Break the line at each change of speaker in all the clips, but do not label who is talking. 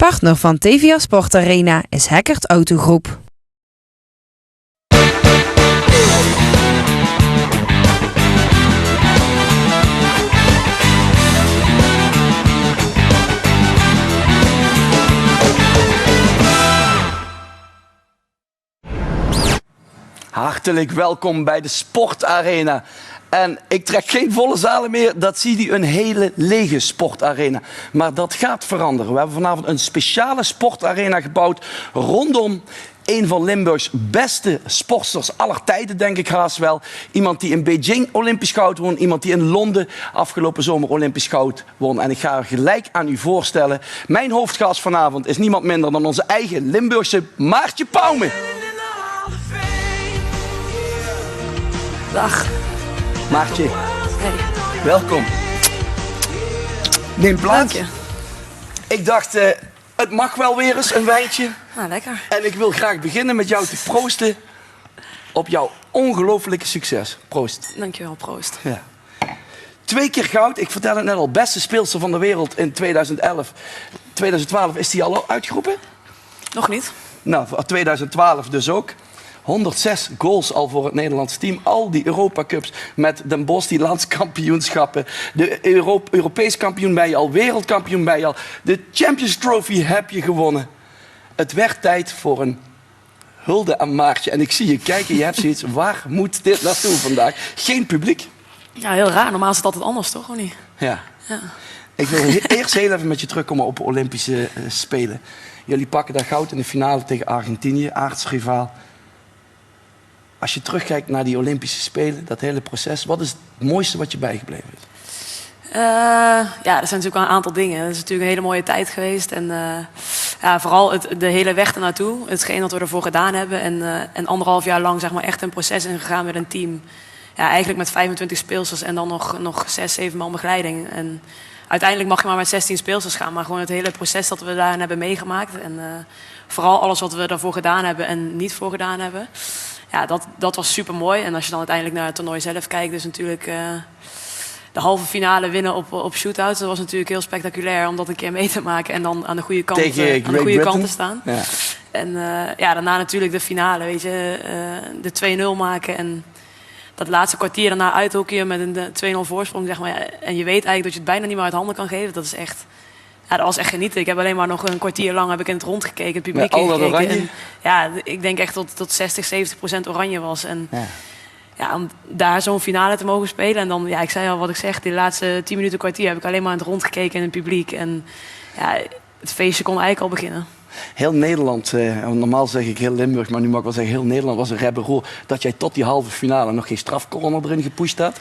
Partner van TVA Sport Arena is Heckert Autogroep.
Hartelijk welkom bij de Sportarena. En ik trek geen volle zalen meer, dat zie je een hele lege sportarena. Maar dat gaat veranderen. We hebben vanavond een speciale sportarena gebouwd rondom een van Limburgs beste sportsters aller tijden, denk ik haast wel. Iemand die in Beijing Olympisch goud won, iemand die in Londen afgelopen zomer Olympisch goud won. En ik ga er gelijk aan u voorstellen. Mijn hoofdgast vanavond is niemand minder dan onze eigen Limburgse Maartje Pauwme.
Dag.
Maartje,
Hey.
welkom. Neem plaats.
Dank je.
Ik dacht, het mag wel weer eens een wijntje.
Nou, lekker.
En ik wil graag beginnen met jou te proosten op jouw ongelofelijke succes. Proost.
Dankjewel, proost.
Ja. 2 keer goud. Ik vertel het net al, beste speelster van de wereld in 2011. 2012 is die al uitgeroepen?
Nog niet.
Nou, 2012 dus ook. 106 goals al voor het Nederlands team. Al die Europa Cups met Den Bosch, die landskampioenschappen. De Europees kampioen ben je al, wereldkampioen ben je al. De Champions Trophy heb je gewonnen. Het werd tijd voor een hulde aan Maartje. En ik zie je kijken, je hebt zoiets, waar moet dit naartoe vandaag? Geen publiek.
Ja, heel raar. Normaal is het altijd anders, toch? Of niet?
Ja.
Ja.
Ik wil eerst heel even met je terugkomen op de Olympische Spelen. Jullie pakken daar goud in de finale tegen Argentinië, aardsrivaal. Als je terugkijkt naar die Olympische Spelen, dat hele proces, wat is het mooiste wat je bijgebleven is?
Ja, er zijn natuurlijk wel een aantal dingen. Het is natuurlijk een hele mooie tijd geweest. En ja, vooral de hele weg ernaartoe. Hetgeen wat we ervoor gedaan hebben. En 1,5 jaar lang zeg maar, echt een proces ingegaan met een team. Ja, eigenlijk met 25 speelsters en dan nog 6, 7 man begeleiding. En uiteindelijk mag je maar met 16 speelsters gaan. Maar gewoon het hele proces dat we daarin hebben meegemaakt. En vooral alles wat we daarvoor gedaan hebben en niet voor gedaan hebben. Ja, dat was super mooi. En als je dan uiteindelijk naar het toernooi zelf kijkt, dus natuurlijk de halve finale winnen op shootouts. Dat was natuurlijk heel spectaculair om dat een keer mee te maken en dan aan de goede kant te staan. Ja. En ja, daarna natuurlijk de finale, weet je, de 2-0 maken en dat laatste kwartier daarna uithockeyen met een 2-0 voorsprong, zeg maar. En je weet eigenlijk dat je het bijna niet meer uit handen kan geven. Dat is echt. Ja, dat was echt genieten. Ik heb alleen maar nog een kwartier lang heb ik in het rond gekeken, het publiek gekeken. En, ja, ik denk echt tot 60-70% oranje was. En ja, om daar zo'n finale te mogen spelen. En dan, ja, ik zei al wat ik zeg, die laatste 10 minuten kwartier heb ik alleen maar in het rond gekeken in het publiek. En ja, het feestje kon eigenlijk al beginnen.
Heel Nederland, normaal zeg ik heel Limburg, maar nu mag ik wel zeggen heel Nederland was een rebel dat jij tot die halve finale nog geen strafcorner erin gepusht had.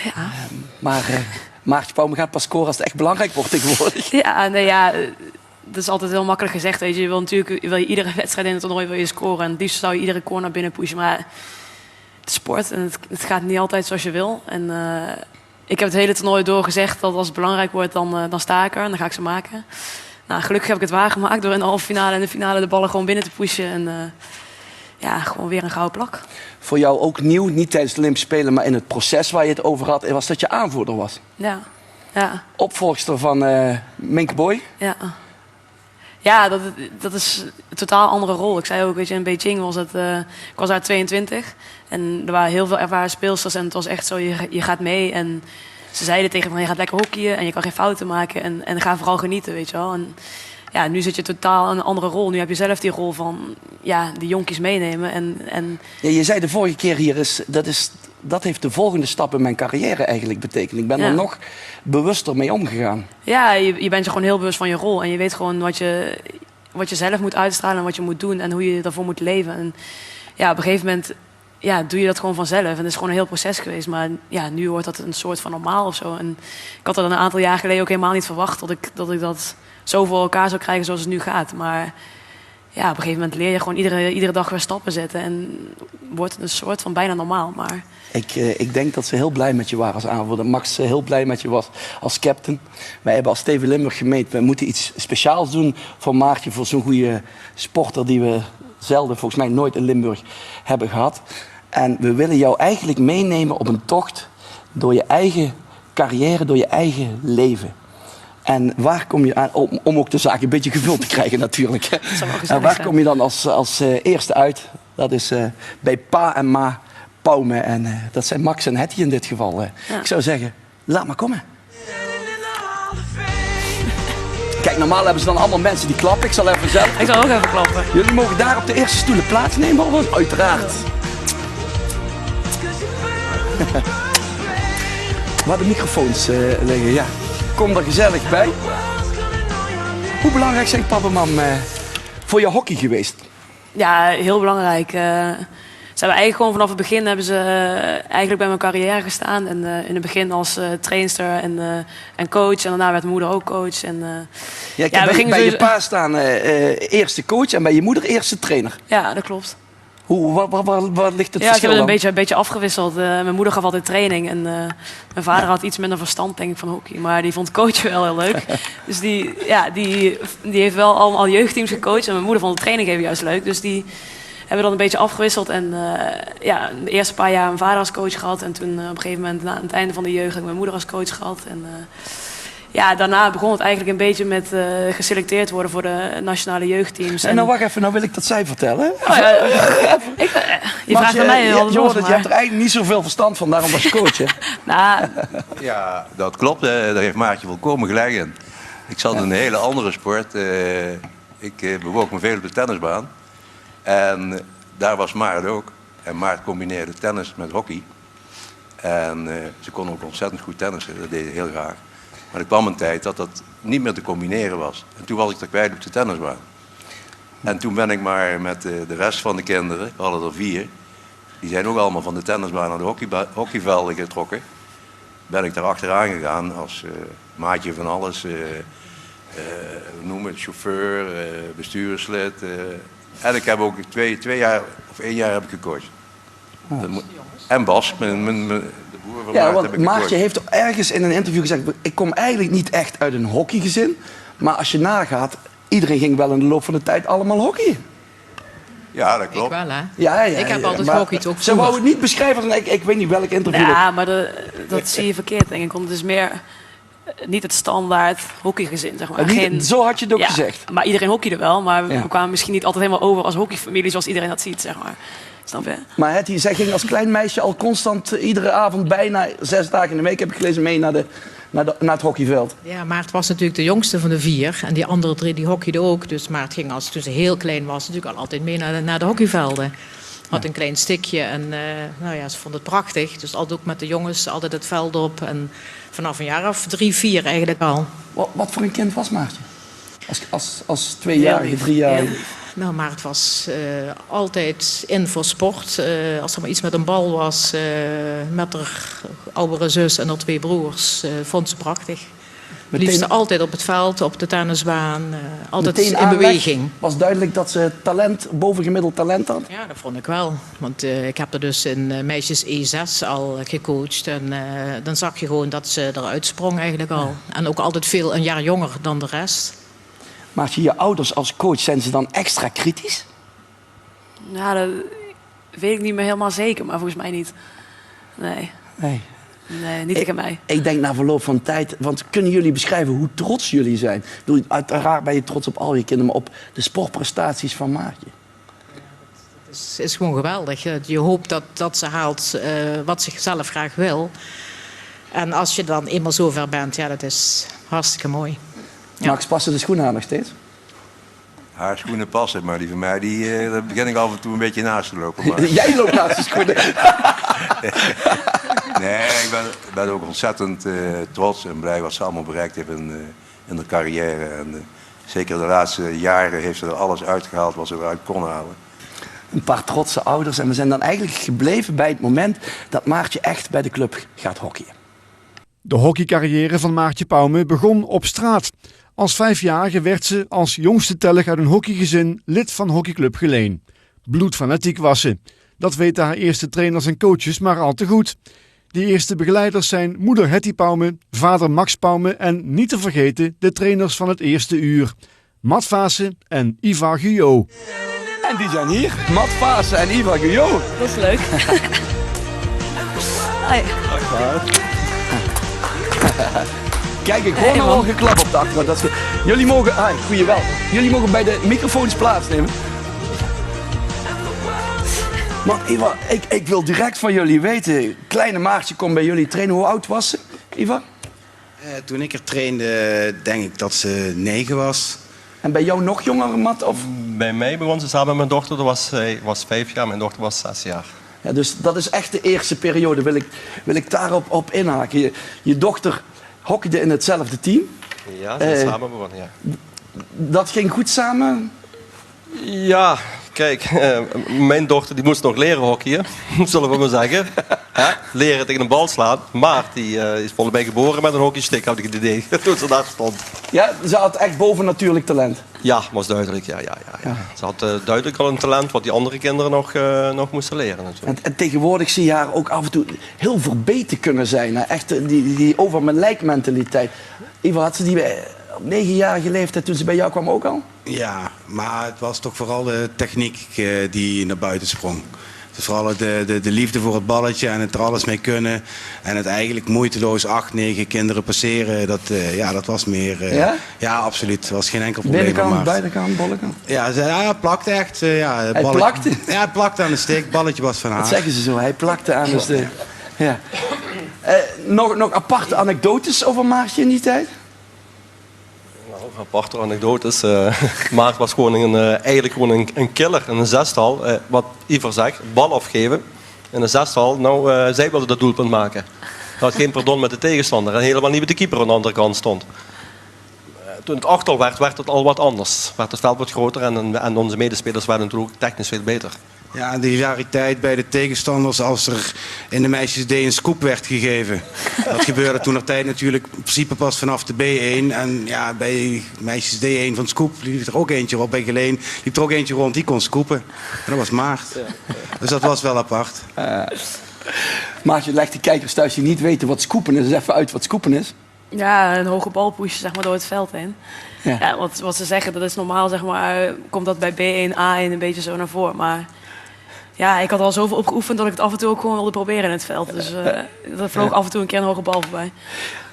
Ja.
Maar Maartje Pauwme gaat pas scoren als het echt belangrijk wordt tegenwoordig.
Ja, nee, ja, dat is altijd heel makkelijk gezegd. Weet je. Je wil natuurlijk iedere wedstrijd in het toernooi wil je scoren. En het liefst zou je iedere corner binnen pushen. Maar het is sport en het gaat niet altijd zoals je wil. En ik heb het hele toernooi door gezegd dat als het belangrijk wordt, dan sta ik er en dan ga ik ze maken. Nou, gelukkig heb ik het waargemaakt door in de halve finale en de finale de ballen gewoon binnen te pushen. En ja, gewoon weer een gouden plak.
Voor jou ook nieuw, niet tijdens de Olympische Spelen, maar in het proces waar je het over had, was dat je aanvoerder was.
Ja. Ja.
Opvolgster van Minke Boy.
Ja. Ja, dat is een totaal andere rol. Ik zei ook, weet je, in Beijing was het, ik was daar 22 en er waren heel veel ervaren speelsters en het was echt zo, je gaat mee en ze zeiden tegen me, je gaat lekker hockeyen en je kan geen fouten maken en ga vooral genieten, weet je wel. En ja, nu zit je totaal in een andere rol. Nu heb je zelf die rol van ja, de jonkies meenemen. En
ja, je zei de vorige keer hier, dat heeft de volgende stap in mijn carrière eigenlijk betekend. Ik ben er nog bewuster mee omgegaan.
Ja, je bent je gewoon heel bewust van je rol. En je weet gewoon wat je zelf moet uitstralen en wat je moet doen. En hoe je daarvoor moet leven. En ja, op een gegeven moment doe je dat gewoon vanzelf. En het is gewoon een heel proces geweest. Maar ja, nu wordt dat een soort van normaal of zo. En ik had dat een aantal jaar geleden ook helemaal niet verwacht. Dat ik dat zo voor elkaar zou krijgen zoals het nu gaat. Maar ja, op een gegeven moment leer je gewoon iedere dag weer stappen zetten. En wordt het een soort van bijna normaal. Maar
ik denk dat ze heel blij met je waren als aanvoerder. Max heel blij met je was als captain. Wij hebben als TV Limburg gemeend, we moeten iets speciaals doen voor Maartje. Voor zo'n goede sporter die we zelden, volgens mij nooit in Limburg hebben gehad. En we willen jou eigenlijk meenemen op een tocht door je eigen carrière, door je eigen leven. En waar kom je aan, om ook de zaak een beetje gevuld te krijgen natuurlijk. Hè?
zou wel gezellig
En waar
zijn.
kom je dan als eerste uit? Dat is bij pa en ma Pauwme. En dat zijn Max en Hetty in dit geval.
Ja.
Ik zou zeggen, laat maar komen. Kijk, normaal hebben ze dan allemaal mensen die klappen. Ik zal even zelf.
Ik zal ook even klappen.
Jullie mogen daar op de eerste stoelen plaatsnemen, alvast? Uiteraard. Waar de microfoons liggen, ja. Kom er gezellig bij. Hoe belangrijk zijn papa en mam voor je hockey geweest?
Ja, heel belangrijk. Ze hebben eigenlijk gewoon vanaf het begin hebben ze eigenlijk bij mijn carrière gestaan. En in het begin als trainster en coach. En daarna werd mijn moeder ook coach. En,
Ja, ik heb bij je pa staan eerste coach en bij je moeder eerste trainer.
Ja, dat klopt.
Waar ligt het
Ja, ik
verschil
heb het
dan?
een beetje afgewisseld. Mijn moeder gaf altijd training en mijn vader had iets minder verstand denk ik van hockey. Maar die vond coachen wel heel leuk. Dus die heeft wel allemaal jeugdteams gecoacht. En mijn moeder vond de training even juist leuk. Dus die hebben dan een beetje afgewisseld. En de eerste paar jaar mijn vader als coach gehad. En toen op een gegeven moment aan het einde van de jeugd heb ik mijn moeder als coach gehad. En daarna begon het eigenlijk een beetje met geselecteerd worden voor de nationale jeugdteams.
En nou wacht even, nou wil ik dat zij vertellen.
Oh, ja, je vraagt aan mij
je hebt er eigenlijk niet zoveel verstand van, daarom was je coach. Hè?
Nou,
Ja, dat klopt. Daar heeft Maartje volkomen gelijk in. Ik zat in een hele andere sport. Ik bewoog me veel op de tennisbaan. En daar was Maart ook. En Maart combineerde tennis met hockey. En ze kon ook ontzettend goed tennissen. Dat deed ze heel graag. Maar er kwam een tijd dat dat niet meer te combineren was. En toen was ik er kwijt op de tennisbaan. En toen ben ik maar met de rest van de kinderen, we hadden er 4... die zijn ook allemaal van de tennisbaan naar de hockeyvelden getrokken. Ben ik daar achteraan gegaan als maatje van alles. Noem het, chauffeur, bestuurslid. En ik heb ook 2 jaar of 1 jaar heb ik gecoacht. En Bas, de broer van Maart, heb ik
want Maartje
gecoacht.
heeft ergens in een interview gezegd... ik kom eigenlijk niet echt uit een hockeygezin. Maar als je nagaat, iedereen ging wel in de loop van de tijd allemaal hockeyen.
Ja, dat
Ik
klopt.
wel, hè?
Ja,
Ik heb altijd
maar
gehockeyd, ook
ze wou
vroeger.
het niet beschrijven, ik weet niet welk interview.
ja, maar dat zie je verkeerd denk ik. Want het is meer niet het standaard hockeygezin, zeg maar.
Zo had je het ook
Ja,
gezegd.
maar iedereen hockeyde wel. Maar
Ja.
we kwamen misschien niet altijd helemaal over als hockeyfamilie zoals iedereen dat ziet, zeg maar. Snap je?
Maar Hetty, zij ging als klein meisje al constant iedere avond bijna 6 dagen in de week, heb ik gelezen, mee naar het hockeyveld.
Ja, Maart was natuurlijk de jongste van de 4. En die andere 3 die hockeyden ook. Dus Maart ging toen ze heel klein was natuurlijk al altijd mee naar de hockeyvelden. Had een klein stikje en ze vond het prachtig. Dus altijd ook met de jongens altijd het veld op. En vanaf een jaar of 3, 4 eigenlijk al.
Wat voor een kind was Maartje? Als 2-jarige, 3-jarige.
Nou, Maart was altijd in voor sport. Als er maar iets met een bal was, met haar oudere zus en haar 2 broers, vond ze prachtig. Liefst altijd op het veld, op de tennisbaan, altijd
Meteen
in
aanleg.
beweging.
Was duidelijk dat ze bovengemiddeld talent had?
Ja, dat vond ik wel. Want ik heb er dus in meisjes E6 al gecoacht. En dan zag je gewoon dat ze eruit sprong eigenlijk al. En ook altijd een jaar jonger dan de rest.
Maar je ouders als coach, zijn ze dan extra kritisch?
Ja, dat weet ik niet meer helemaal zeker, maar volgens mij niet. Nee, niet tegen mij.
Ik denk na verloop van tijd, want kunnen jullie beschrijven hoe trots jullie zijn? Ik bedoel, uiteraard ben je trots op al je kinderen, maar op de sportprestaties van Maartje.
Het is gewoon geweldig. Je hoopt dat ze haalt wat ze zelf graag wil. En als je dan eenmaal zover bent, ja, dat is hartstikke mooi. Ja.
Max, passen de schoenen aan nog steeds?
Haar schoenen passen, maar die van mij, daar begin ik af en toe een beetje naast te lopen. Maar...
Jij loopt naast de schoenen.
Nee, ik ben ook ontzettend trots en blij wat ze allemaal bereikt heeft in haar carrière. En zeker de laatste jaren heeft ze er alles uitgehaald wat ze eruit kon halen.
Een paar trotse ouders en we zijn dan eigenlijk gebleven bij het moment dat Maartje echt bij de club gaat hockeyen.
De hockeycarrière van Maartje Pauwme begon op straat. Als 5-jarige werd ze als jongste tellig uit een hockeygezin lid van hockeyclub Geleen. Bloedfanatiek was ze. Dat weten haar eerste trainers en coaches maar al te goed. Die eerste begeleiders zijn moeder Hetty Pauwme, vader Max Pauwme en niet te vergeten de trainers van het eerste uur. Matt Vaassen en Ivar Guyot.
En die zijn hier, Matt Vaassen en Ivar Guyot.
Dat is leuk. Hoi.
Kijk, ik hoor nou al geklap op de achtergrond. Dat is jullie mogen, goeie wel. Jullie mogen bij de microfoons plaatsnemen. Maar Ivar, ik wil direct van jullie weten. Kleine Maartje komt bij jullie trainen. Hoe oud was ze, Ivar?
Toen ik er trainde, denk ik dat ze 9 was.
En bij jou nog jonger, Matt? Of?
Bij mij begon ze samen met mijn dochter. Zij was 5 jaar, mijn dochter was 6 jaar.
Ja, dus dat is echt de eerste periode. Wil ik daarop inhaken. Je dochter hockeyde in hetzelfde team.
Ja, ze zijn samen begonnen, ja.
Dat ging goed samen?
Ja, kijk, mijn dochter die moest nog leren hockeyen, zullen we maar zeggen. Leren tegen een bal slaan. Maar die is volgens mij geboren met een hockeystick, had ik het idee, toen ze daar stond.
Ja, ze had echt bovennatuurlijk talent.
Ja, was duidelijk, ja. Ze had duidelijk al een talent wat die andere kinderen nog moesten leren natuurlijk.
En tegenwoordig zie je haar ook af en toe heel verbeten kunnen zijn. Hè? Echt die over mijn lijk mentaliteit. Ivar, had ze die op 9-jarige leeftijd toen ze bij jou kwam ook al?
Ja, maar het was toch vooral de techniek die naar buiten sprong. Dus vooral de liefde voor het balletje en het er alles mee kunnen. En het eigenlijk moeiteloos 8, 9 kinderen passeren. Dat was meer...
Ja?
Ja, absoluut. Dat was geen enkel probleem.
Binnenkant, buitenkant, bollekant?
Ja, het plakte echt.
Hij plakte?
Ja, het plakte aan de stick. Het balletje was van haar.
Dat zeggen ze zo, hij plakte aan de stick. Ja. Nog aparte anekdotes over Maartje in die tijd?
Nou, aparte anekdotes. Maart was gewoon eigenlijk gewoon een killer in een zestal. Wat Ivar zegt, bal afgeven in een zestal. Nou, zij wilde dat doelpunt maken. Had geen pardon met de tegenstander en helemaal niet met de keeper aan de andere kant stond. Toen het achtal werd het al wat anders. Werd het veld wat groter en onze medespelers werden natuurlijk ook technisch veel beter.
Ja, de hilariteit bij de tegenstanders als er in de meisjes D een scoop werd gegeven. Dat gebeurde toen tijd natuurlijk in principe pas vanaf de B1. En ja, bij meisjes D1 van scoop liep er ook eentje rond. Bij Geleen liep er ook eentje rond, die kon scoopen. En dat was Maart. Dus dat was wel apart.
Maartje, leg de kijkers thuis die niet weten wat scoopen is. Even uit wat scoopen is.
Ja, een hoge bal pushen zeg maar, door het veld heen.
Ja.
Ja, wat ze zeggen, dat is normaal, zeg maar, komt dat bij B1, A1 een beetje zo naar voren. Maar ja, ik had al zoveel opgeoefend dat ik het af en toe ook gewoon wilde proberen in het veld. Dus er vloog af en toe een keer een hoge bal voorbij.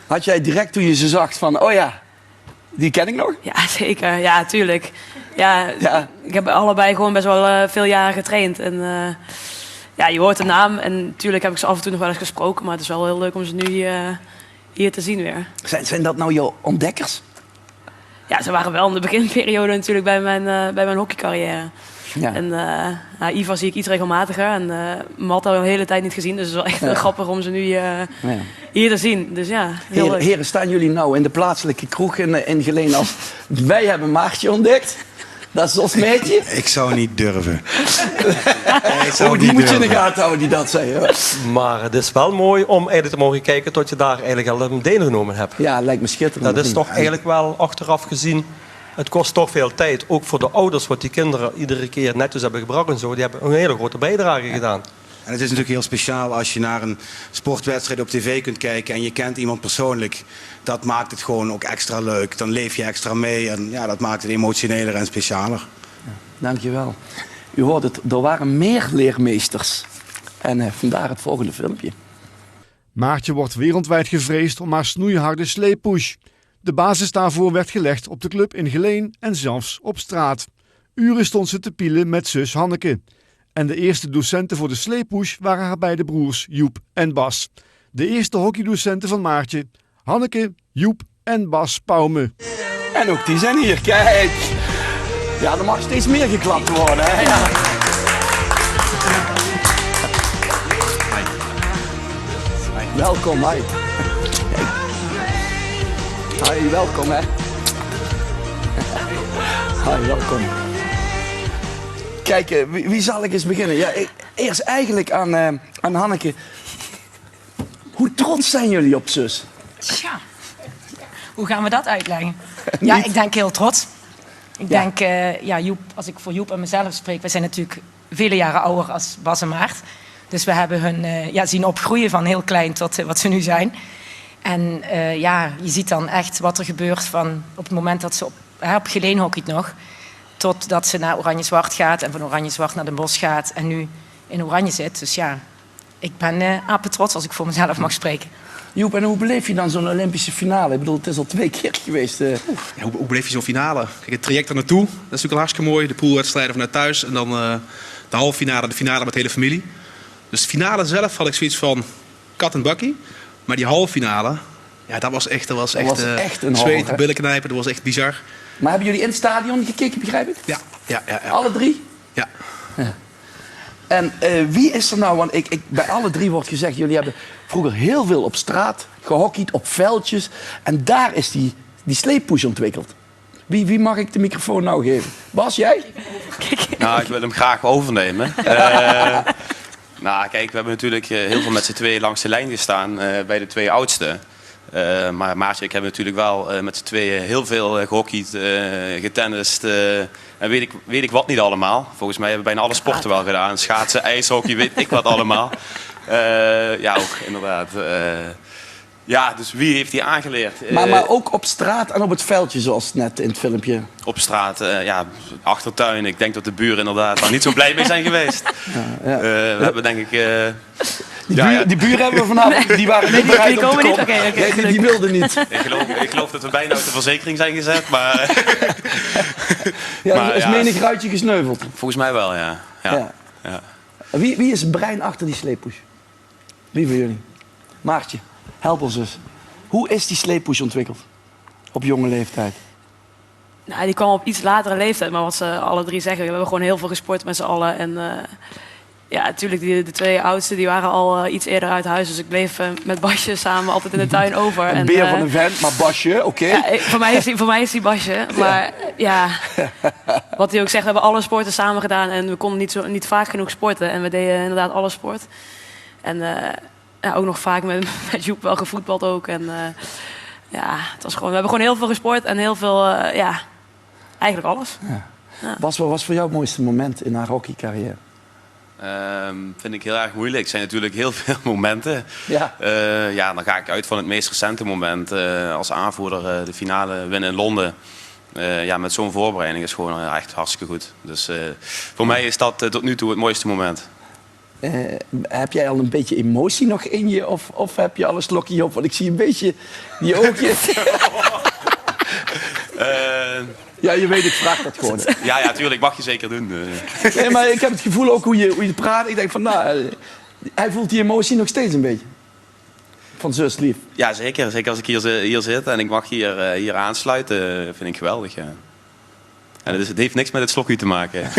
Had jij direct toen je ze zag van, oh ja, die ken ik nog?
Ja, zeker. Ja, tuurlijk. Ja,
Ja.
Ik heb allebei gewoon best wel veel jaren getraind. En ja, je hoort de naam en natuurlijk heb ik ze af en toe nog wel eens gesproken. Maar het is wel heel leuk om ze nu hier te zien weer.
Zijn dat nou jouw ontdekkers?
Ja, ze waren wel in de beginperiode natuurlijk bij mijn hockeycarrière.
Ja.
En Ivar zie ik iets regelmatiger. En Matt al een hele tijd niet gezien. Dus het is wel echt heel grappig om ze nu hier te zien. Dus ja, heel leuk.
Heren, staan jullie nou in de plaatselijke kroeg in Geleen als wij hebben Maartje ontdekt? Dat is ons meetje.
Ik zou niet durven.
Die moet je in de gaten houden die dat zei. Hoor.
Maar het is wel mooi om eigenlijk te mogen kijken tot je daar eigenlijk al een deelgenomen hebt.
Ja, lijkt me schitterend.
Dat is toch eigenlijk wel achteraf gezien. Het kost toch veel tijd. Ook voor de ouders, wat die kinderen iedere keer netjes hebben gebracht en zo. Die hebben een hele grote bijdrage gedaan.
En het is natuurlijk heel speciaal als je naar een sportwedstrijd op tv kunt kijken en je kent iemand persoonlijk. Dat maakt het gewoon ook extra leuk. Dan leef je extra mee en ja, dat maakt het emotioneler en specialer.
Dankjewel. U hoort het, er waren meer leermeesters. En vandaar het volgende filmpje.
Maartje wordt wereldwijd gevreesd om haar snoeiharde sleepush. De basis daarvoor werd gelegd op de club in Geleen en zelfs op straat. Uren stond ze te pielen met zus Hanneke. En de eerste docenten voor de sleepush waren haar beide broers Joep en Bas. De eerste hockeydocenten van Maartje, Hanneke, Joep en Bas Pauwme.
En ook die zijn hier, kijk. Ja, er mag steeds meer geklapt worden. Hè? Ja. Welkom, hi. Hi, welkom hè. Hi, welkom. Kijk, wie zal ik eens beginnen? Ja, eerst eigenlijk aan Hanneke. Hoe trots zijn jullie op zus?
Tja, hoe gaan we dat uitleggen? Ja, ik denk heel trots. Ik denk, Joep, als ik voor Joep en mezelf spreek, wij zijn natuurlijk vele jaren ouder als Bas en Maart. Dus we hebben hun zien opgroeien van heel klein tot wat ze nu zijn. En je ziet dan echt wat er gebeurt van op het moment dat ze op Geleen hockeyt nog, totdat ze naar Oranje-Zwart gaat en van Oranje-Zwart naar Den Bosch gaat en nu in Oranje zit. Dus ja, ik ben apetrots als ik voor mezelf mag spreken.
Joep, en hoe beleef je dan zo'n Olympische finale? Ik bedoel, het is al 2 keer geweest.
Ja, hoe beleef je zo'n finale? Kijk, het traject er naartoe, dat is natuurlijk al hartstikke mooi. De poolwedstrijden vanuit thuis en dan de halve finale, de finale met de hele familie. Dus de finale zelf had ik zoiets van kat en bakkie. Maar die halve finale, ja, dat was echt
een
zweten, billen knijpen, dat was echt bizar.
Maar hebben jullie in het stadion gekeken, begrijp ik?
Ja.
Alle 3?
Ja.
En wie is er nou, want bij alle 3 wordt gezegd, jullie hebben vroeger heel veel op straat gehockeyd, op veldjes. En daar is die sleeppush ontwikkeld. Wie mag ik de microfoon nou geven? Bas, jij?
Nou, ik wil hem graag overnemen. Nou, kijk, we hebben natuurlijk heel veel met z'n tweeën langs de lijn gestaan bij de 2 oudsten. Maar Maartje en ik hebben natuurlijk wel met z'n tweeën heel veel gehockeyd, getennist en weet ik wat niet allemaal. Volgens mij hebben we bijna alle sporten wel gedaan. Schaatsen, ijshockey, weet ik wat allemaal. Ja, ook inderdaad. Ja, dus wie heeft die aangeleerd?
Maar ook op straat en op het veldje, zoals net in het filmpje.
Op straat, ja, achtertuin. Ik denk dat de buren inderdaad daar niet zo blij mee zijn geweest.
Ja.
We hebben denk ik...
Die buren hebben we vanavond, die waren niet bereid om te komen.
Oké,
die wilden niet.
Ik geloof dat we bijna uit de verzekering zijn gezet, maar...
Er is menig ruitje gesneuveld.
Volgens mij wel, ja.
Wie is het brein achter die sleeppush? Wie van jullie? Maartje, help ons dus. Hoe is die sleeppush ontwikkeld? Op jonge leeftijd?
Nou, die kwam op iets latere leeftijd, maar wat ze alle 3 zeggen, we hebben gewoon heel veel gesport met z'n allen. En ja, natuurlijk, de 2 oudsten die waren al iets eerder uit huis, dus ik bleef met Basje samen altijd in de tuin over.
Een beer van een vent, maar Basje, oké.
Ja, voor mij is die Basje, maar ja, wat hij ook zegt, we hebben alle sporten samen gedaan en we konden niet vaak genoeg sporten. En we deden inderdaad alle sport. En ja, ook nog vaak met Joep wel gevoetbald ook. En ja, het was gewoon, we hebben gewoon heel veel gesport en heel veel, ja, eigenlijk alles.
Ja. Ja. Bas, wat was voor jou het mooiste moment in haar hockeycarrière?
Vind ik heel erg moeilijk. Het zijn natuurlijk heel veel momenten.
Ja.
Ja, dan ga ik uit van het meest recente moment. Als aanvoerder de finale winnen in Londen. Ja, met zo'n voorbereiding is gewoon echt hartstikke goed. Dus voor mij is dat tot nu toe het mooiste moment.
Heb jij al een beetje emotie nog in je? Of heb je al een slokje op? Want ik zie een beetje die oogjes. Ja, je weet, ik vraag dat gewoon.
Ja, tuurlijk, mag je zeker doen.
Nee, maar ik heb het gevoel ook hoe je praat. Ik denk van, nou, hij voelt die emotie nog steeds een beetje. Van zus lief.
Ja, zeker. Zeker als ik hier zit en ik mag hier aansluiten, vind ik geweldig. Ja. En het heeft niks met het slokje te maken.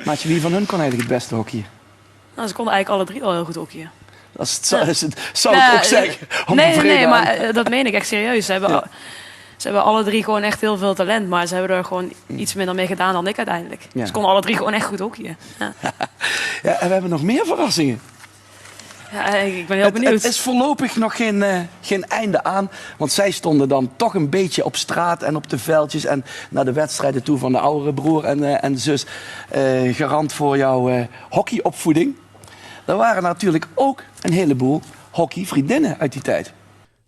Maatje, wie van hun kon eigenlijk het beste hockeyen?
Nou, ze konden eigenlijk alle 3 wel heel goed hockeyen.
Zou ik ook zeggen.
Nee, maar dat meen ik echt serieus. Ze hebben alle 3 gewoon echt heel veel talent, maar ze hebben er gewoon iets minder mee gedaan dan ik uiteindelijk. Ja. Ze konden alle 3 gewoon echt goed hockeyen. Ja.
Ja, en we hebben nog meer verrassingen.
Ja, ik ben heel benieuwd.
Het is voorlopig nog geen einde aan, want zij stonden dan toch een beetje op straat en op de veldjes en naar de wedstrijden toe van de oudere broer en zus. Garant voor jouw hockeyopvoeding. Er waren natuurlijk ook een heleboel hockeyvriendinnen uit die tijd.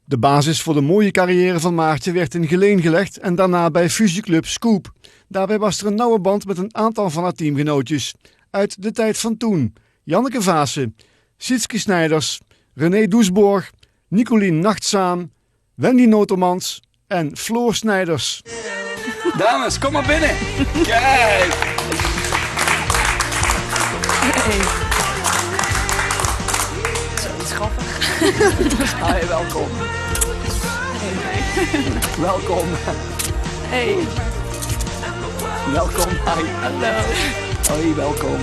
De basis voor de mooie carrière van Maartje werd in Geleen gelegd en daarna bij fusieclub Scoop. Daarbij was er een nauwe band met een aantal van haar teamgenootjes. Uit de tijd van toen. Janneke Vaassen, Sietske Snijders, René Doesborg, Nicolien Nachtzaam, Wendy Notermans en Floor Snijders.
Dames, kom maar binnen. Kijk.
Hey. Zo, dat is grappig.
Hi, welkom.
Hey.
Welkom.
Hey.
Welkom. Hi.
Hallo.
Hoi, welkom.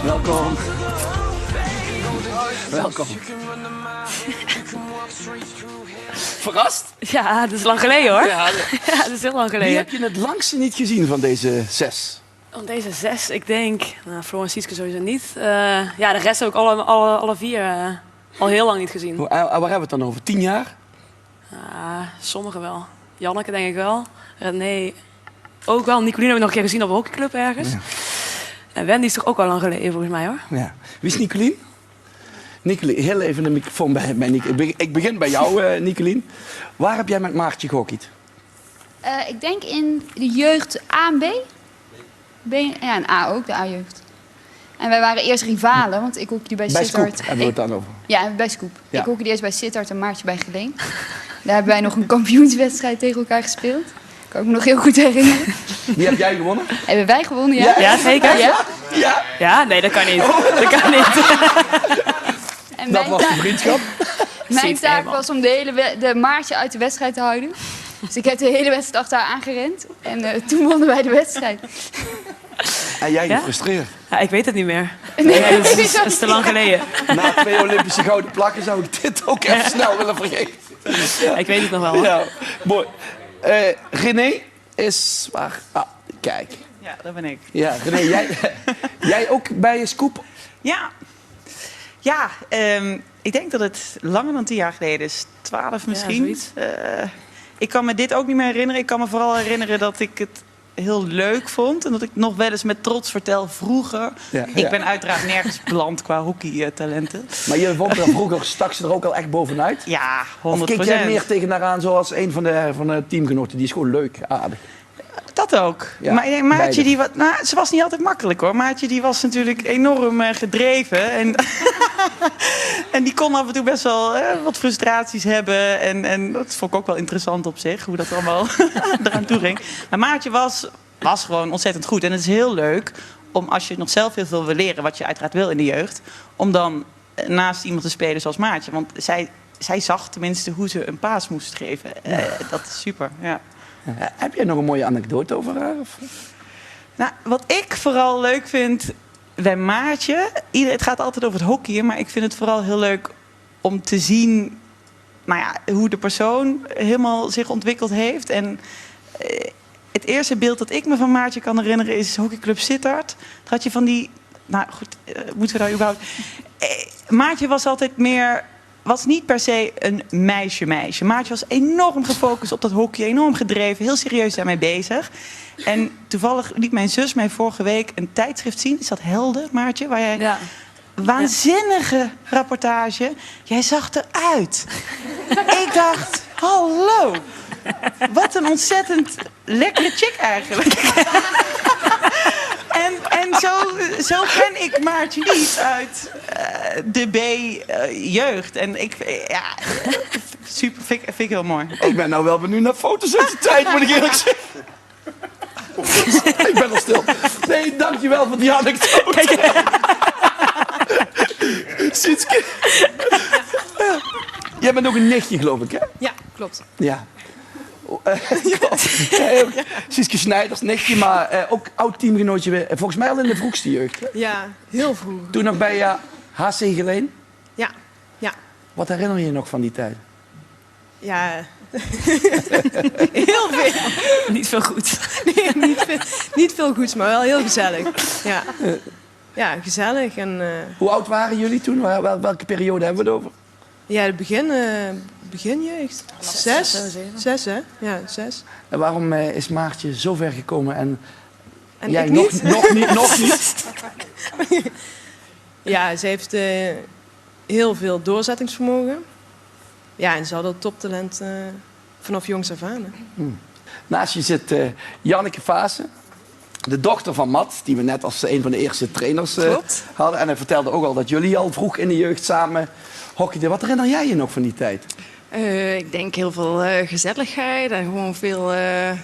Welkom. Welkom. Verrast?
Ja, dat is lang geleden hoor.
Ja,
dat is heel lang geleden.
Wie heb je het langste niet gezien van deze 6?
Van deze 6, ik denk, Floor en Sietske sowieso niet. Ja, de rest heb ik alle 4 al heel lang niet gezien.
Waar hebben we het dan over? 10 jaar?
Sommigen wel. Janneke denk ik wel. René ook wel. Nicolien heb ik nog een keer gezien op een hockeyclub ergens. Ja. En Wendy is toch ook al lang geleden volgens mij hoor.
Ja. Wie is Nicolien? Nicolien, heel even de microfoon bij Nicolien. Ik begin bij jou, Nicolien. Waar heb jij met Maartje gehockeyd?
Ik denk in de jeugd A en B. Ja, en A ook, de A-jeugd. En wij waren eerst rivalen, want ik hockeyde bij Sittard.
Scoop hebben we het dan over.
Ja, bij Scoop.
Ja.
Ik hockeyde eerst bij Sittard en Maartje bij Geleen. Daar hebben wij nog een kampioenswedstrijd tegen elkaar gespeeld. Kan ik me nog heel goed herinneren.
Wie heb jij gewonnen?
Hebben wij gewonnen, ja?
Ja, zeker.
Ja?
Ja.
Ja, nee, dat kan niet. Dat kan niet.
En
Dat was de vriendschap.
Mijn taak
helemaal.
was om de Maartje uit de wedstrijd te houden. Dus ik heb de hele wedstrijd achter haar aangerend. En toen wonnen wij de wedstrijd.
En jij
Ja?
gefrustreerd.
Ja, ik weet het niet meer.
Nee,
Dat is te lang geleden.
Na 2 Olympische gouden plakken zou ik dit ook even snel willen vergeten.
Ja, ik weet het nog wel. Hoor.
Ja, mooi. René is waar. Ah, kijk.
Ja, dat ben ik.
Ja, René, jij ook bij je Scoop?
Ja, ik denk dat het langer dan 10 jaar geleden is. 12 misschien.
zoiets.
Ik kan me dit ook niet meer herinneren. Ik kan me vooral herinneren dat ik het heel leuk vond. En dat ik nog wel eens met trots vertel vroeger.
Ja,
Ik ben uiteraard nergens beland qua hockeytalenten.
Maar je vond er vroeger, stak ze er ook al echt bovenuit?
Ja, 100%.
Of keek jij meer tegen haar aan zoals een van de teamgenoten? Die is gewoon leuk, aardig.
Dat ook.
Ja,
maar Maartje,
beide.
ze was niet altijd makkelijk hoor. Maartje die was natuurlijk enorm gedreven. En, en die kon af en toe best wel wat frustraties hebben. En dat vond ik ook wel interessant op zich, hoe dat allemaal eraan toe ging. Maar Maartje was gewoon ontzettend goed. En het is heel leuk om, als je nog zelf heel veel wil leren, wat je uiteraard wil in de jeugd, om dan naast iemand te spelen zoals Maartje. Want zij zag tenminste hoe ze een paas moest geven. Dat is super, ja.
Heb jij nog een mooie anekdote over haar? Of?
Nou, wat ik vooral leuk vind bij Maartje, het gaat altijd over het hockeyen, maar ik vind het vooral heel leuk om te zien hoe de persoon helemaal zich ontwikkeld heeft. En het eerste beeld dat ik me van Maartje kan herinneren is hockeyclub Sittard. Daar had je van die, nou goed, moeten we daar überhaupt... Maartje was altijd meer... was niet per se een meisje. Maartje was enorm gefocust op dat hockey, enorm gedreven, heel serieus daarmee bezig. En toevallig liet mijn zus mij vorige week een tijdschrift zien. Is dat Helden, Maartje? Waar jij... Waanzinnige rapportage. Jij zag eruit. Ik dacht, hallo. Wat een ontzettend lekkere chick eigenlijk. En zo ken ik Maartje niet uit de B-jeugd. En super, vind ik heel mooi.
Ik ben nou wel benieuwd naar foto's uit de tijd, moet ik eerlijk zeggen. Ik ben al stil. Nee, dankjewel voor die anekdote. Sietske. Jij bent ook een nichtje, geloof ik, hè?
Ja, klopt.
Ja. Sietske Snijders, nichtje, maar ook oud teamgenootje. Volgens mij al in de vroegste jeugd. Hè?
Ja, heel vroeg.
Toen nog bij HC Geleen.
Ja, ja.
Wat herinner je je nog van die tijd?
Ja, heel veel.
Niet veel goed.
Nee, niet veel goeds, maar wel heel gezellig. Ja, ja gezellig. En,
Hoe oud waren jullie toen? Welke periode hebben we het over?
ja, het beginjeugd. 6, hè? Ja, 6.
En waarom is Maartje zo ver gekomen en jij
ik
nog
niet?
Nog niet?
Ja, ze heeft heel veel doorzettingsvermogen. Ja, en ze had dat toptalent vanaf jongs af aan. Hè.
Naast je zit Janneke Vaassen, de dochter van Matt, die we net als een van de eerste trainers hadden. En hij vertelde ook al dat jullie al vroeg in de jeugd samen hockeyden. Wat herinner jij je nog van die tijd?
Ik denk heel veel gezelligheid en gewoon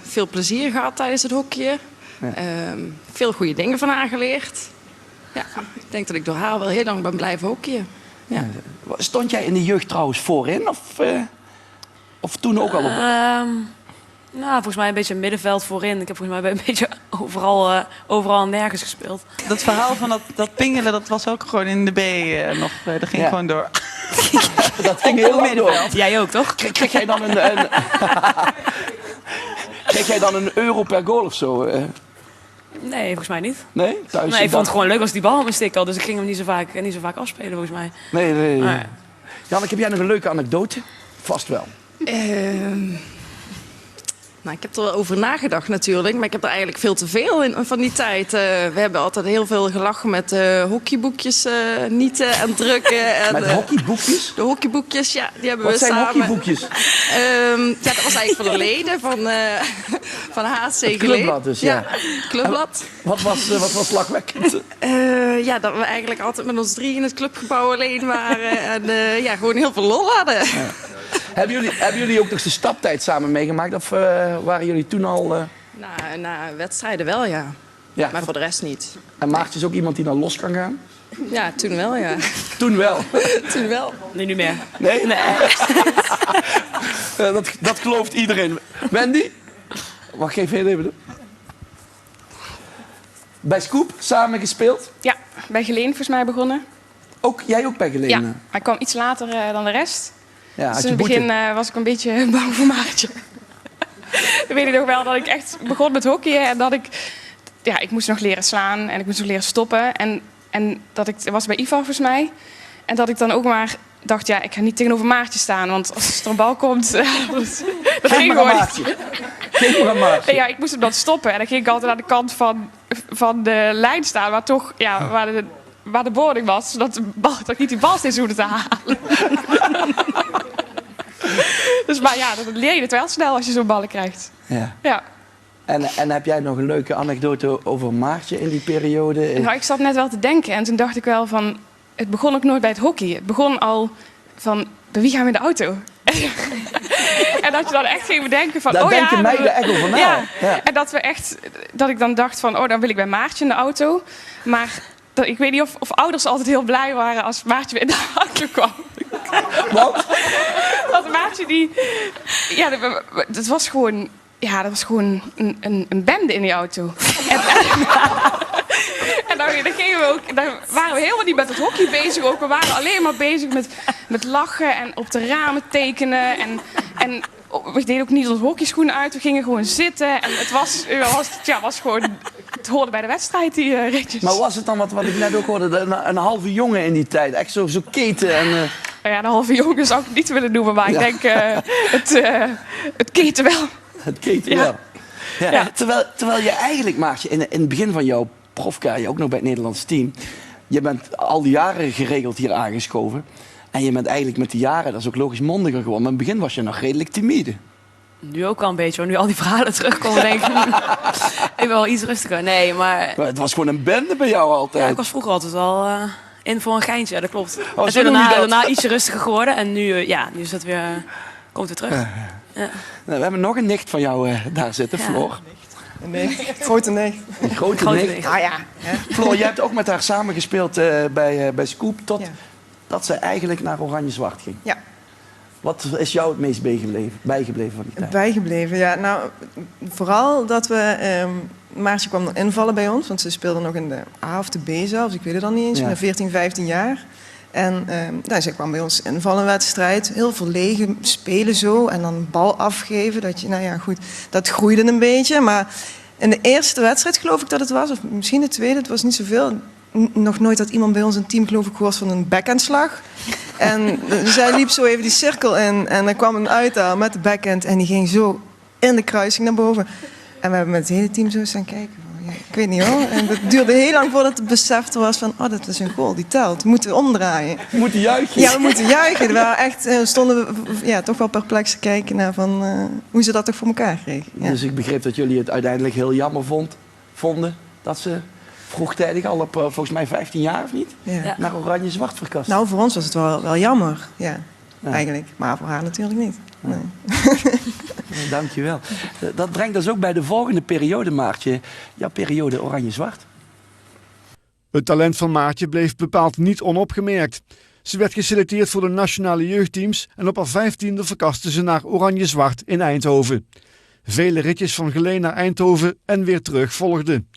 veel plezier gehad tijdens het hockeyen.
Ja.
Veel goede dingen van haar geleerd. Ja, ik denk dat ik door haar wel heel lang ben blijven hockeyen. Ja.
Stond jij in de jeugd trouwens voorin? Of toen ook al op?
Nou, volgens mij een beetje middenveld voorin. Ik heb volgens mij een beetje overal en nergens gespeeld.
Dat verhaal van dat pingelen, dat was ook gewoon in de B nog. Dat ging gewoon door.
Dat ging heel lang door.
Jij ook, toch?
Kreeg jij dan kreeg jij dan een euro per goal of zo?
Nee, volgens mij niet.
Nee? Thuis
Nee, ik vond het gewoon leuk als die bal op me stick had. Dus ik ging hem niet zo vaak afspelen, volgens mij.
Nee.
Maar...
Janneke, heb jij nog een leuke anekdote? Vast wel.
Nou, ik heb er wel over nagedacht natuurlijk, maar ik heb er eigenlijk veel te veel in van die tijd. We hebben altijd heel veel gelachen met hockeyboekjes nieten en drukken. En,
met hockeyboekjes?
De hockeyboekjes, ja, die hebben
Wat
we
zijn
samen.
hockeyboekjes?
Ja, dat was eigenlijk van de leden van HC
Het clubblad dus, ja.
Clubblad.
Wat was lachwekkend?
Ja, dat we eigenlijk altijd met ons 3 in het clubgebouw alleen waren. En gewoon heel veel lol hadden.
Ja. Hebben jullie ook nog de staptijd samen meegemaakt? Of waren jullie toen al...
Na wedstrijden wel, ja. Maar voor de rest niet.
En Maartje is ook iemand die dan los kan gaan?
Ja, toen wel, ja.
Toen wel?
Toen wel.
Nu niet meer.
Nee? Dat gelooft iedereen. Wendy? Wacht, geef heel even. Bij Scoop samen gespeeld?
Ja, bij Geleen volgens mij begonnen.
Jij ook bij Geleen?
Ja, maar ik kwam iets later dan de rest.
Ja,
dus in het begin was ik een beetje bang voor Maartje. Dan weet ik nog wel dat ik echt begon met hockeyen en dat ik moest nog leren slaan en ik moest nog leren stoppen. En dat was bij Ivar volgens mij. En dat ik dan ook maar dacht, ik ga niet tegenover Maartje staan, want als er een bal komt, dat ging gewoon niet.
Geef maar aan Maartje.
Ja, ik moest hem dan stoppen en dan ging ik altijd aan de kant van de lijn staan, waar toch, waar de boarding was, zodat ik niet die bal steeds hoefde te halen. Dus maar dan leer je het wel snel als je zo'n ballen krijgt. Ja.
En heb jij nog een leuke anekdote over Maartje in die periode?
Nou, ik zat net wel te denken en toen dacht ik wel van... Het begon ook nooit bij het hockey. Het begon al van, bij wie gaan we in de auto? En dat je dan echt ging bedenken van...
Daar denken meiden echt over na.
Ja. En dat ik dan dacht van, dan wil ik bij Maartje in de auto. Maar ik weet niet of ouders altijd heel blij waren als Maartje weer in de auto kwam.
Wat?
Want Maartje die... Ja, dat was gewoon... Ja, dat was gewoon een bende in die auto. En dan gingen we ook, dan waren we helemaal niet met het hockey bezig. Ook. We waren alleen maar bezig met lachen en op de ramen tekenen. En we deden ook niet onze hockeyschoenen uit. We gingen gewoon zitten. En het was gewoon... Het hoorde bij de wedstrijd, die ritjes.
Maar was het dan wat ik net ook hoorde, een halve jongen in die tijd? Echt zo keten en...
Ja, de halve jongen zou ik het niet willen noemen, maar ik denk het keten wel.
Het keten wel. Ja. Terwijl je eigenlijk, Maartje, in het begin van jouw profcarrière, ook nog bij het Nederlands team, je bent al die jaren geregeld hier aangeschoven. En je bent eigenlijk met de jaren, dat is ook logisch, mondiger geworden. Maar in het begin was je nog redelijk timide.
Nu ook al een beetje, hoor. Nu al die verhalen terugkomen, denk ik. Ik ben wel iets rustiger. Nee, maar
het was gewoon een bende bij jou altijd.
Ja, ik was vroeger altijd wel in voor een geintje, ja, dat klopt.
Oh,
en toen daarna ietsje rustiger geworden. En nu is dat weer, komt het terug.
Ja. Nou, we hebben nog een nicht van jou daar zitten, Floor.
Een nicht. Grote nicht.
Een grote nicht.
Ah ja.
Floor, jij hebt ook met haar samengespeeld bij Scoop dat ze eigenlijk naar Oranje-Zwart ging.
Ja.
Wat is jou het meest bijgebleven van die tijd?
Bijgebleven, ja. Nou, vooral dat we... Maartje kwam nog invallen bij ons, want ze speelde nog in de A of de B zelfs. Ik weet het dan niet eens, maar 14, 15 jaar. En zij kwam bij ons invallenwedstrijd. Heel veel lege spelen zo en dan bal afgeven. Dat groeide een beetje. Maar in de eerste wedstrijd geloof ik dat het was, of misschien de tweede, het was niet zoveel. Nog nooit had iemand bij ons in het team, geloof ik, gehoord van een backhandslag. En zij liep zo even die cirkel in en er kwam een uithaal met de backhand en die ging zo in de kruising naar boven. En we hebben met het hele team zo staan kijken. Ik weet niet hoor. En het duurde heel lang voordat het besef er was van... dat is een goal, die telt. We moeten omdraaien.
We moeten juichen.
Ja, we moeten juichen. We stonden we toch wel perplex te kijken naar hoe ze dat toch voor elkaar kregen. Ja.
Dus ik begreep dat jullie het uiteindelijk heel jammer vonden dat ze vroegtijdig al op volgens mij 15 jaar of niet?
Ja.
Naar Oranje-Zwart verkast.
Nou, voor ons was het wel jammer. Ja, eigenlijk. Maar voor haar natuurlijk niet. Nee.
Dank je wel. Dat brengt ons ook bij de volgende periode, Maartje. Jouw periode Oranje-Zwart.
Het talent van Maartje bleef bepaald niet onopgemerkt. Ze werd geselecteerd voor de nationale jeugdteams en op haar 15e verkaste ze naar Oranje-Zwart in Eindhoven. Vele ritjes van Geleen naar Eindhoven en weer terug volgden.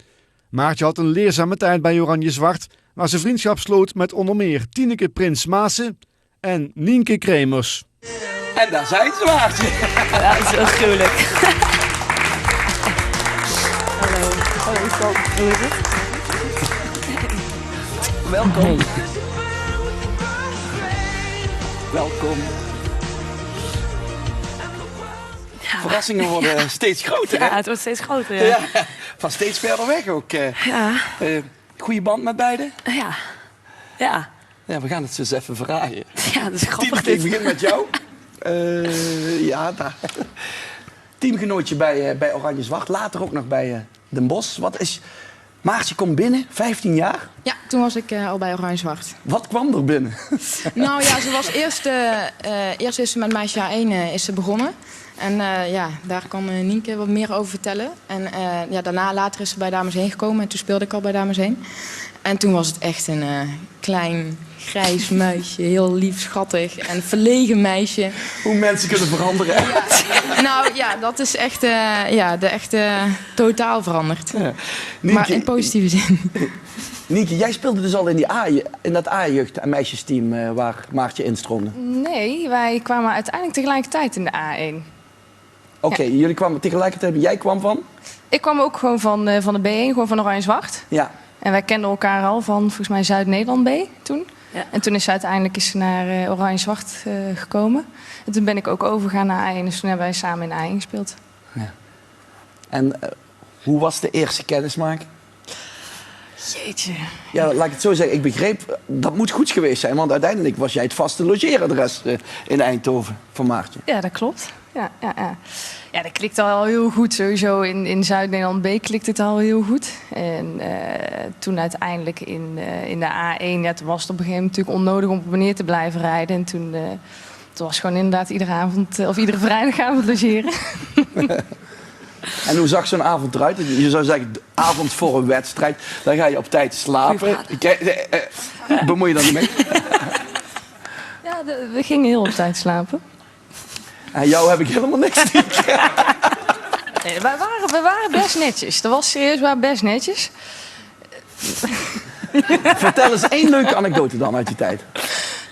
Maartje had een leerzame tijd bij Oranje-Zwart, waar ze vriendschap sloot met onder meer Tineke Prins Maassen en Nienke Kremers.
En daar zijn ze, Maartje.
Ja, dat is heel gruwelijk.
Hallo, hoe is het?
Welkom. Hey. Welkom.
Ja,
Verrassingen worden steeds groter, hè?
Ja, het wordt steeds groter, ja.
Ja, van steeds verder weg ook. Goede band met beiden?
Ja. Ja.
Ja, we gaan het ze eens even vragen.
Ja, dat is grappig.
Team, ik begin met jou. Daar. Teamgenootje bij Oranje Zwart, later ook nog bij Den Bosch. Maartje komt binnen, 15 jaar.
Ja, toen was ik al bij Oranje Zwart.
Wat kwam er binnen?
Nou ja, ze was eerst is ze met meisje A1 is ze begonnen. En daar kan Nienke wat meer over vertellen. En daarna, later is ze bij Dames 1 gekomen en toen speelde ik al bij Dames 1. En toen was het echt een klein, grijs muisje. Heel lief, schattig en verlegen meisje.
Hoe mensen kunnen veranderen.
Ja. Nou ja, dat is echt totaal veranderd. Ja.
Nienke,
maar in positieve zin.
Nienke, jij speelde dus al in dat A-jeugd- en meisjesteam waar Maartje instroomde.
Nee, wij kwamen uiteindelijk tegelijkertijd in de A1.
Oké, jullie kwamen tegelijkertijd. Jij kwam van?
Ik kwam ook gewoon van de B1, gewoon van Oranje Zwart.
Ja.
En wij kenden elkaar al van volgens mij Zuid-Nederland B toen. Ja. En toen is ze uiteindelijk naar Oranje Zwart gekomen. En toen ben ik ook overgegaan naar A1. Dus toen hebben wij samen in A1 gespeeld.
Ja. En hoe was de eerste kennismaking?
Jeetje.
Ja, laat ik het zo zeggen. Ik begreep, dat moet goed geweest zijn. Want uiteindelijk was jij het vaste logeeradres in Eindhoven van Maartje.
Ja, dat klopt. Ja, dat klikt al heel goed. Sowieso in Zuid-Nederland B klikt het al heel goed. En toen uiteindelijk in de A1, toen was het op een gegeven moment natuurlijk onnodig om op en neer te blijven rijden. En toen was gewoon inderdaad iedere avond of iedere vrijdagavond logeren.
En hoe zag zo'n avond eruit? Je zou zeggen, de avond voor een wedstrijd, dan ga je op tijd slapen. Bemoei je dan niet mee?
Ja, we gingen heel op tijd slapen.
En jou heb ik helemaal niks niet.
Nee, we waren best netjes. Dat was serieus, we waren best netjes.
Vertel eens één leuke anekdote dan uit die tijd.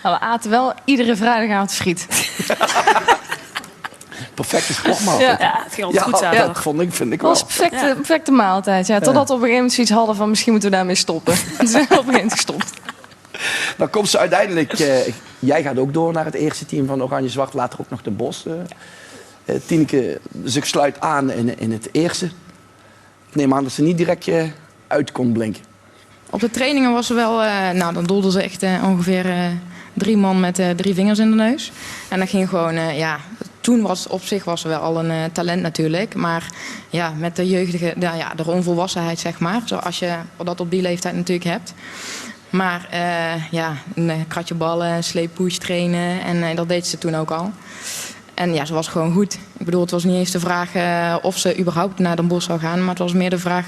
Nou, we aten wel iedere vrijdagavond friet.
Perfecte sportmaaltijd.
Ja, het ging altijd goed samen.
Ja, dat vind ik wel.
Dat was een perfecte maaltijd. Ja, totdat we op een gegeven moment zoiets hadden van misschien moeten we daarmee stoppen. Toen zijn we op een gegeven moment gestopt.
Dan komt ze uiteindelijk... jij gaat ook door naar het eerste team van Oranje Zwart. Later ook nog de Bos. Tineke, dus ik sluit aan in het eerste. Ik neem aan dat ze niet direct uit kon blinken.
Op de trainingen was ze wel... dan doelde ze echt ongeveer 3 man met 3 vingers in de neus. En dat ging gewoon... Toen was ze wel al een talent natuurlijk. Maar ja, met de jeugdige... de onvolwassenheid, zeg maar. Zoals je dat op die leeftijd natuurlijk hebt. Maar een kratje ballen, sleeppush trainen. En dat deed ze toen ook al. En ja, ze was gewoon goed. Ik bedoel, het was niet eens de vraag of ze überhaupt naar Den Bosch zou gaan. Maar het was meer de vraag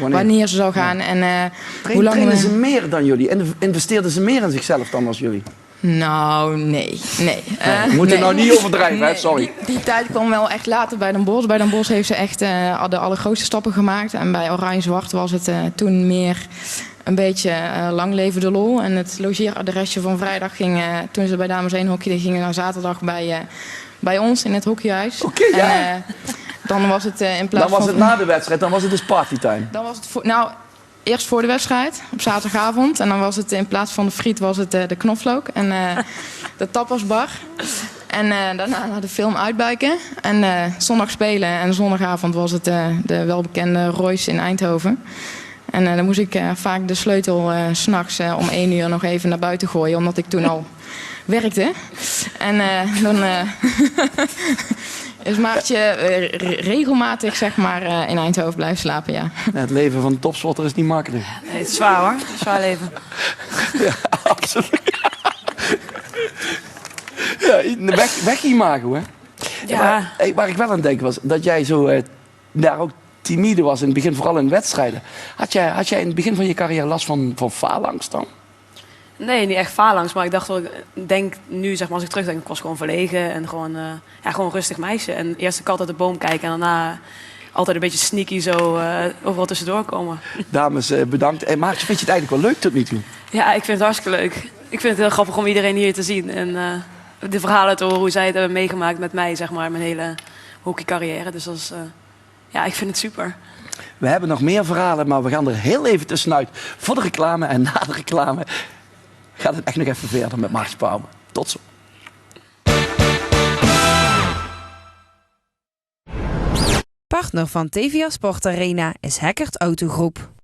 wanneer ze zou gaan. Ja. En hoe lang...
Trainen ze meer dan jullie? En investeerden ze meer in zichzelf dan als jullie?
Nou, nee.
We moeten nou niet overdrijven, hè? Sorry.
Die tijd kwam wel echt later bij Den Bosch. Bij Den Bosch heeft ze echt de allergrootste stappen gemaakt. En bij Oranje Zwart was het toen meer een beetje lang leven de lol. En het logeeradresje van vrijdag ging, toen ze bij Dames 1 hockeyden, gingen naar zaterdag bij ons in het hockeyhuis.
Oké, ja.
En dan was het in plaats van...
Dan was het na de wedstrijd, dan was het dus partytime.
Dan was het eerst voor de wedstrijd, op zaterdagavond. En dan was het in plaats van de friet was het de knoflook en de tapasbar. En daarna naar de film uitbuiken. En zondag spelen. En zondagavond was het de welbekende Royce in Eindhoven. En dan moest ik vaak de sleutel 's nachts om 1 uur nog even naar buiten gooien. Omdat ik toen al werkte. En dan is Maartje regelmatig zeg maar, in Eindhoven blijven slapen, ja.
Het leven van een topsporter is niet makkelijk.
Nee, het is zwaar hoor. Zwaar leven.
Ja, absoluut. Ja, weg-imago, hè?
Ja.
Maar, waar ik wel aan denk was dat jij zo daar ook timide was in het begin, vooral in wedstrijden. Had jij in het begin van je carrière last van faalangst dan?
Nee, niet echt faalangst, maar ik dacht wel, ik denk nu, zeg maar, als ik terugdenk, ik was gewoon verlegen en gewoon een rustig meisje. En eerst ik altijd de boom kijken en daarna altijd een beetje sneaky zo overal tussendoor komen.
Dames, bedankt. Maartje, vind je het eigenlijk wel leuk tot nu toe?
Ja, ik vind het hartstikke leuk. Ik vind het heel grappig om iedereen hier te zien en de verhalen te horen hoe zij het hebben meegemaakt met mij, zeg maar, mijn hele hockeycarrière. Dus dat is, ik vind het super.
We hebben nog meer verhalen, maar we gaan er heel even tussenuit voor de reclame. En na de reclame gaat het echt nog even verder met Maartje Pauwme. Tot zo.
Partner van TVA Sport Arena is Heckert Autogroep.